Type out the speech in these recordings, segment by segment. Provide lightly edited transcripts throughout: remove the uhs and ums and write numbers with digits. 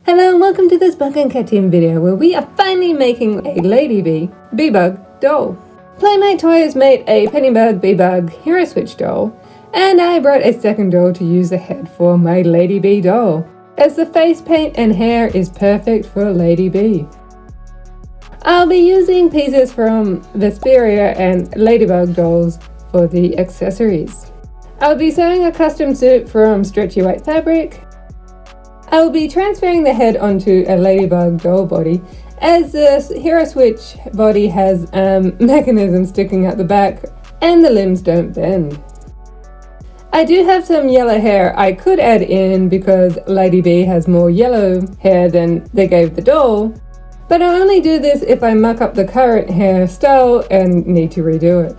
Hello and welcome to this Bug and Cat Team video where we are finally making a Ladybug Bee-Bug doll. Playmate Toys made a Pennybug Bee-Bug Hero Switch doll, and I brought a second doll to use the head for my Lady Bee doll, as the face paint and hair is perfect for Lady Bee. I'll be using pieces from Vesperia and Ladybug dolls for the accessories. I'll be sewing a custom suit from stretchy white fabric. I will be transferring the head onto a Ladybug doll body, as the Hero Switch body has a mechanism sticking out the back and the limbs don't bend. I do have some yellow hair I could add in because Lady Bee has more yellow hair than they gave the doll, but I'll only do this if I muck up the current hairstyle and need to redo it.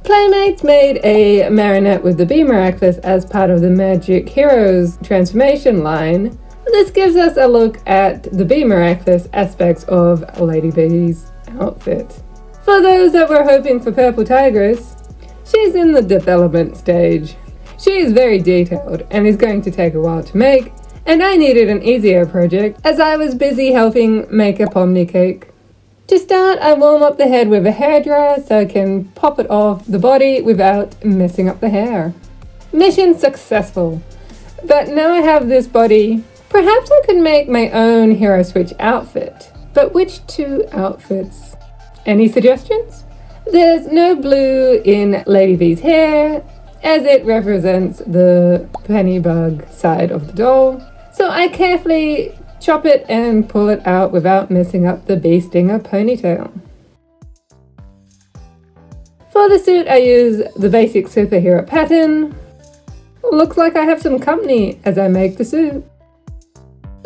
Playmates made a Marinette with the Bee Miraculous as part of the Magic Heroes transformation line. This gives us a look at the Bee Miraculous aspects of Lady Bee's outfit. For those that were hoping for Purple Tigress, she's in the development stage. She is very detailed and is going to take a while to make, and I needed an easier project as I was busy helping make a pomni cake. To start, I warm up the head with a hairdryer so I can pop it off the body without messing up the hair. Mission successful. But now I have this body, perhaps I could make my own Hero Switch outfit. But which two outfits? Any suggestions? There's no blue in Lady Bee's hair, as it represents the Pennybug side of the doll. So I carefully chop it and pull it out without messing up the bee stinger ponytail. For the suit, I use the basic superhero pattern. Looks like I have some company as I make the suit.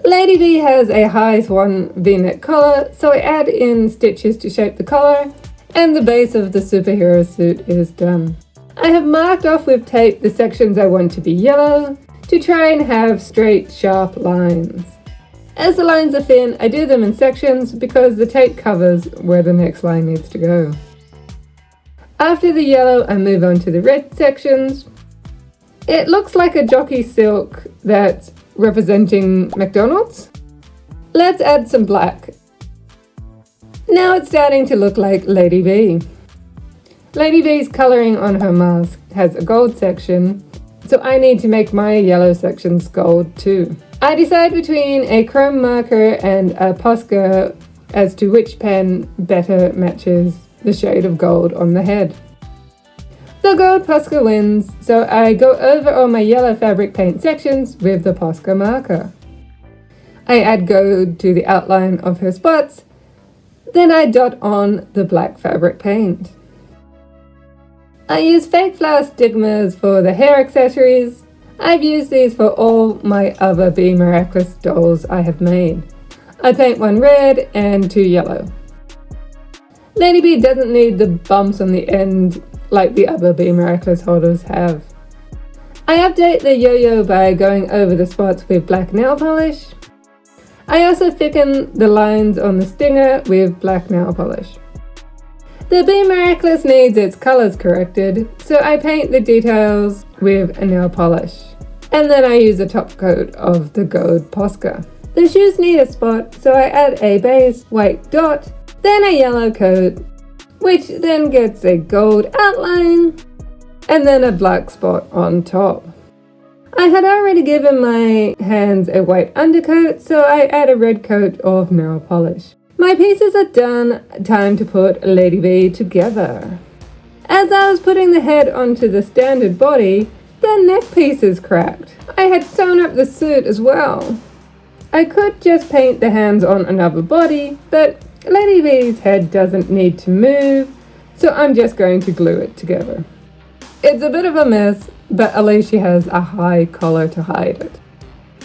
Lady Bee has a high swan v-neck collar, so I add in stitches to shape the collar, and the base of the superhero suit is done. I have marked off with tape the sections I want to be yellow, to try and have straight, sharp lines. As the lines are thin, I do them in sections because the tape covers where the next line needs to go. After the yellow, I move on to the red sections. It looks like a jockey silk that's representing McDonald's. Let's add some black. Now it's starting to look like Lady Bee. Lady Bee's colouring on her mask has a gold section, so I need to make my yellow sections gold too. I decide between a chrome marker and a Posca as to which pen better matches the shade of gold on the head. The gold Posca wins, so I go over all my yellow fabric paint sections with the Posca marker. I add gold to the outline of her spots, then I dot on the black fabric paint. I use fake flower stigmas for the hair accessories. I've used these for all my other Bee Miraculous dolls I have made. I paint one red and two yellow. Lady Bee doesn't need the bumps on the end like the other Bee Miraculous holders have. I update the yo-yo by going over the spots with black nail polish. I also thicken the lines on the stinger with black nail polish. The Bee Miraculous needs its colours corrected, so I paint the details with a nail polish. And then I use a top coat of the gold Posca. The shoes need a spot, so I add a base white dot, then a yellow coat, which then gets a gold outline, and then a black spot on top. I had already given my hands a white undercoat, so I add a red coat of nail polish. My pieces are done, time to put Lady Bee together. As I was putting the head onto the standard body, the neck pieces cracked. I had sewn up the suit as well. I could just paint the hands on another body, but Lady Bee's head doesn't need to move, so I'm just going to glue it together. It's a bit of a mess, but at least she has a high collar to hide it.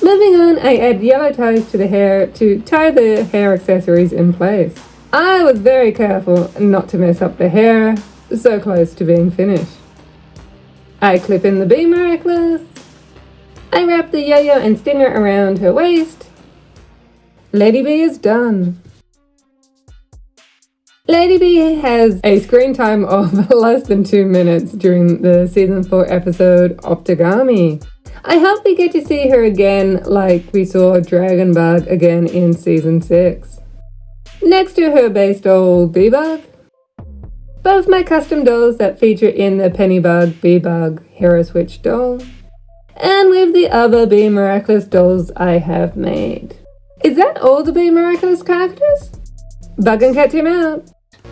Moving on, I add yellow ties to the hair to tie the hair accessories in place. I was very careful not to mess up the hair, so close to being finished. I clip in the Bee Miraculous. I wrap the yo-yo and stinger around her waist. Lady Bee is done. Lady Bee has a screen time of less than 2 minutes during the season 4 episode Optigami. I hope we get to see her again like we saw Dragonbug again in Season 6. Next to her base doll, Bee-Bug. Both my custom dolls that feature in the Pennybug, Bee-Bug Hero Switch doll. And with the other Bee Miraculous dolls I have made. Is that all the Bee Miraculous characters? Bug and Cat team out. I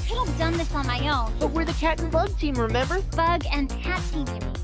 could have done this on my own. But we're the Cat and Bug team, remember? Bug and Cat team, you mean?